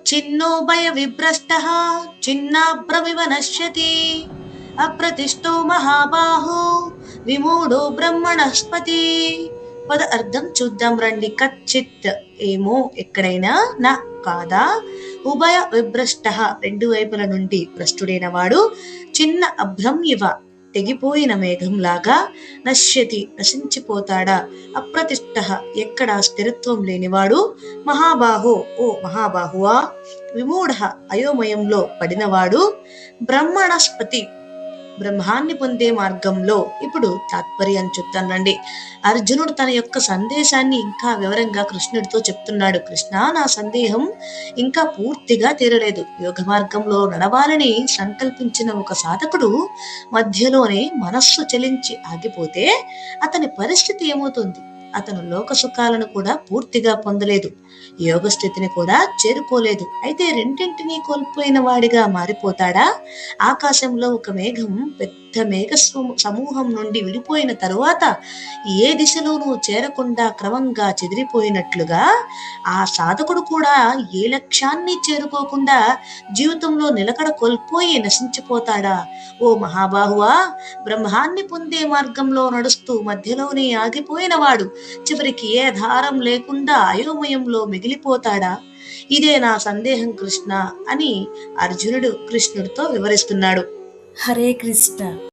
చిన్నో భయ విభ్రష్ట చిన్నాభ్రమివ నశ్యతి అప్రతిష్టో మహాబాహో విమూఢో బ్రహ్మణస్పతి. పద అర్థం చూద్దాం రండి. కచ్చిత్ ఏమో ఎక్కడైనా, నా కాదా, ఉభయ విభ్రష్ట రెండు వైపుల నుండి భ్రష్టుడైన వాడు, చిన్న అభ్రం ఇవ తెగిపోయిన మేఘంలాగా, నశ్యతి నశించిపోతాడా, అప్రతిష్ట ఎక్కడ స్థిరత్వం లేనివాడు, మహాబాహో ఓ మహాబాహువా, విమూఢ అయోమయంలో పడినవాడు, బ్రహ్మణస్పతి బ్రహ్మాన్ని పొందే మార్గంలో. ఇప్పుడు తాత్పర్యం చెప్తానండి. అర్జునుడు తన యొక్క సందేశాన్ని ఇంకా వివరంగా కృష్ణుడితో చెప్తున్నాడు. కృష్ణ, నా సందేహం ఇంకా పూర్తిగా తీరలేదు. యోగ మార్గంలో నడవాలని సంకల్పించిన ఒక సాధకుడు మధ్యలోనే మనస్సు చలించి ఆగిపోతే అతని పరిస్థితి ఏమవుతుంది? అతను లోక సుఖాలను కూడా పూర్తిగా పొందలేదు, యోగ స్థితిని కూడా చేరుకోలేదు. అయితే రెండింటినీ కోల్పోయిన వాడిగా మారిపోతాడా? ఆకాశంలో ఒక మేఘం పెద్ద మేఘ సమూహం నుండి విడిపోయిన తరువాత ఏ దిశలోనూ చేరకుండా క్రమంగా చెదిరిపోయినట్లుగా ఆ సాధకుడు కూడా ఏ లక్ష్యాన్ని చేరుకోకుండా జీవితంలో నిలకడ కోల్పోయి నశించిపోతాడా? ఓ మహాబాహువా, బ్రహ్మాన్ని పొందే మార్గంలో నడుస్తూ మధ్యలోనే ఆగిపోయిన వాడు చివరికి ఏ ఆధారం లేకుండా అయోమయంలో మిగిలిపోతాడా? ఇదే నా సందేహం కృష్ణ అని అర్జునుడు కృష్ణుడితో వివరిస్తున్నాడు. హరే కృష్ణ.